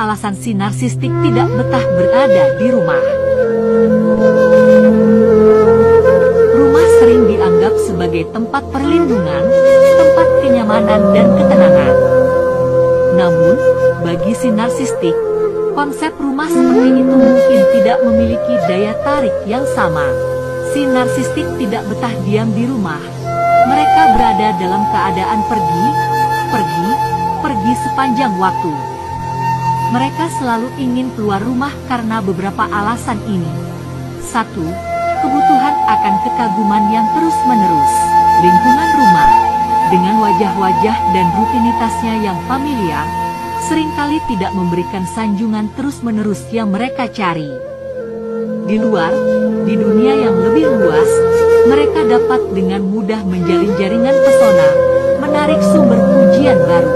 alasan si narsistik tidak betah berada di rumah. Rumah sering dianggap sebagai tempat perlindungan, tempat kenyamanan dan ketenangan. Namun, bagi si narsistik, konsep rumah seperti itu mungkin tidak memiliki daya tarik yang sama. Si narsistik tidak betah diam di rumah. Mereka berada dalam keadaan pergi sepanjang waktu. Mereka selalu ingin keluar rumah karena beberapa alasan ini. 1. Kebutuhan akan kekaguman yang terus-menerus. Lingkungan rumah, dengan wajah-wajah dan rutinitasnya yang familiar, seringkali tidak memberikan sanjungan terus-menerus yang mereka cari. Di luar, di dunia yang lebih luas, mereka dapat dengan mudah menjalin jaringan pesona, menarik sumber pujian baru.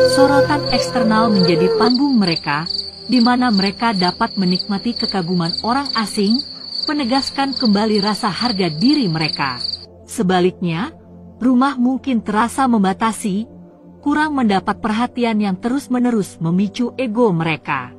Sorotan eksternal menjadi panggung mereka, di mana mereka dapat menikmati kekaguman orang asing, menegaskan kembali rasa harga diri mereka. Sebaliknya, rumah mungkin terasa membatasi, kurang mendapat perhatian yang terus-menerus memicu ego mereka.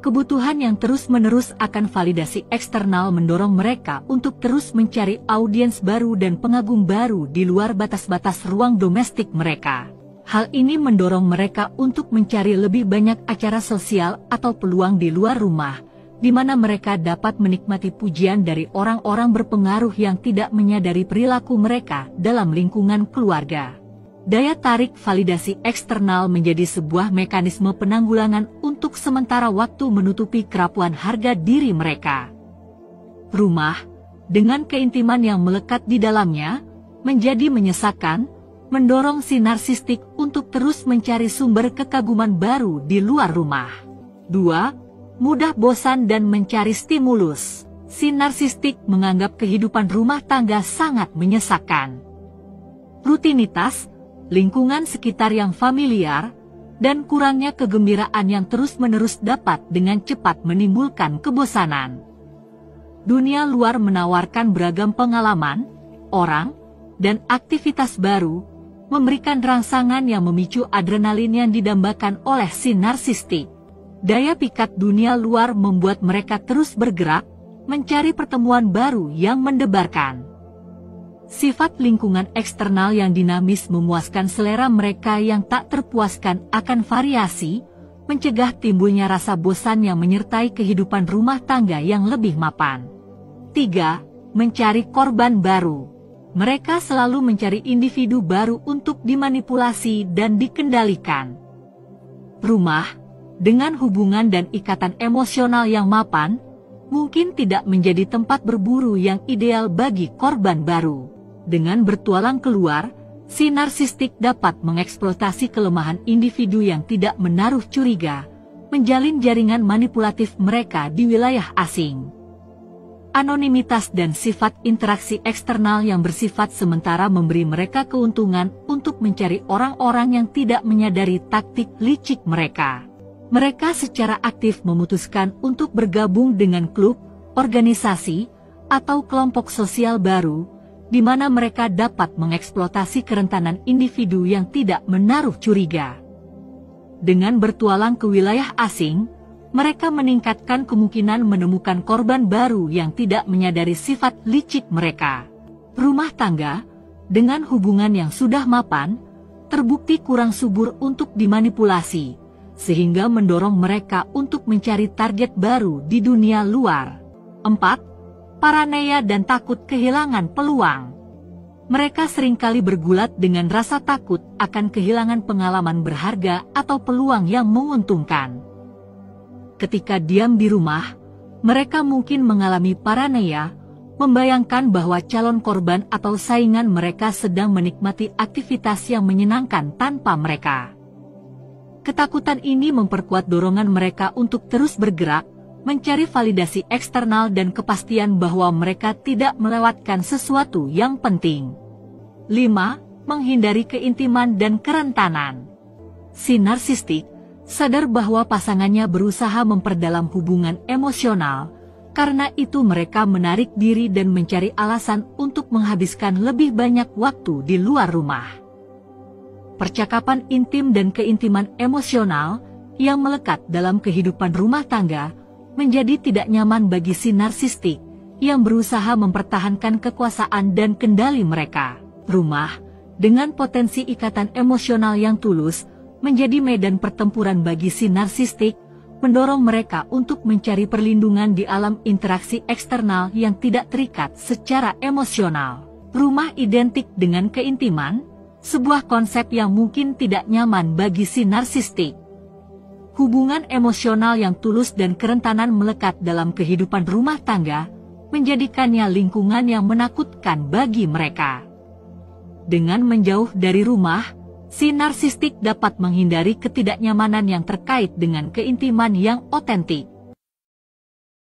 Kebutuhan yang terus-menerus akan validasi eksternal mendorong mereka untuk terus mencari audiens baru dan pengagum baru di luar batas-batas ruang domestik mereka. Hal ini mendorong mereka untuk mencari lebih banyak acara sosial atau peluang di luar rumah, di mana mereka dapat menikmati pujian dari orang-orang berpengaruh yang tidak menyadari perilaku mereka dalam lingkungan keluarga. Daya tarik validasi eksternal menjadi sebuah mekanisme penanggulangan untuk sementara waktu menutupi kerapuan harga diri mereka. Rumah, dengan keintiman yang melekat di dalamnya, menjadi menyesakan, mendorong si narsistik untuk terus mencari sumber kekaguman baru di luar rumah. 2. Mudah bosan dan mencari stimulus. Si narsistik menganggap kehidupan rumah tangga sangat menyesakan. Rutinitas, lingkungan sekitar yang familiar, dan kurangnya kegembiraan yang terus-menerus dapat dengan cepat menimbulkan kebosanan. Dunia luar menawarkan beragam pengalaman, orang, dan aktivitas baru, memberikan rangsangan yang memicu adrenalin yang didambakan oleh si narsistik. Daya pikat dunia luar membuat mereka terus bergerak, mencari pertemuan baru yang mendebarkan. Sifat lingkungan eksternal yang dinamis memuaskan selera mereka yang tak terpuaskan akan variasi, mencegah timbulnya rasa bosan yang menyertai kehidupan rumah tangga yang lebih mapan. 3. Mencari korban baru. Mereka selalu mencari individu baru untuk dimanipulasi dan dikendalikan. Rumah, dengan hubungan dan ikatan emosional yang mapan, mungkin tidak menjadi tempat berburu yang ideal bagi korban baru. Dengan bertualang keluar, si narsistik dapat mengeksploitasi kelemahan individu yang tidak menaruh curiga, menjalin jaringan manipulatif mereka di wilayah asing. Anonimitas dan sifat interaksi eksternal yang bersifat sementara memberi mereka keuntungan untuk mencari orang-orang yang tidak menyadari taktik licik mereka. Mereka secara aktif memutuskan untuk bergabung dengan klub, organisasi, atau kelompok sosial baru, di mana mereka dapat mengeksploitasi kerentanan individu yang tidak menaruh curiga. Dengan bertualang ke wilayah asing, mereka meningkatkan kemungkinan menemukan korban baru yang tidak menyadari sifat licik mereka. Rumah tangga, dengan hubungan yang sudah mapan, terbukti kurang subur untuk dimanipulasi, sehingga mendorong mereka untuk mencari target baru di dunia luar. 4. Paranoia dan takut kehilangan peluang. Mereka seringkali bergulat dengan rasa takut akan kehilangan pengalaman berharga atau peluang yang menguntungkan. Ketika diam di rumah, mereka mungkin mengalami paranoia, membayangkan bahwa calon korban atau saingan mereka sedang menikmati aktivitas yang menyenangkan tanpa mereka. Ketakutan ini memperkuat dorongan mereka untuk terus bergerak, mencari validasi eksternal dan kepastian bahwa mereka tidak melewatkan sesuatu yang penting. 5. Menghindari keintiman dan kerentanan. Si narsistik sadar bahwa pasangannya berusaha memperdalam hubungan emosional, karena itu mereka menarik diri dan mencari alasan untuk menghabiskan lebih banyak waktu di luar rumah. Percakapan intim dan keintiman emosional, yang melekat dalam kehidupan rumah tangga menjadi tidak nyaman bagi si narsistik yang berusaha mempertahankan kekuasaan dan kendali mereka. Rumah, dengan potensi ikatan emosional yang tulus, menjadi medan pertempuran bagi si narsistik, mendorong mereka untuk mencari perlindungan di alam interaksi eksternal yang tidak terikat secara emosional. Rumah identik dengan keintiman, sebuah konsep yang mungkin tidak nyaman bagi si narsistik. Hubungan emosional yang tulus dan kerentanan melekat dalam kehidupan rumah tangga, menjadikannya lingkungan yang menakutkan bagi mereka. Dengan menjauh dari rumah, si narsistik dapat menghindari ketidaknyamanan yang terkait dengan keintiman yang otentik.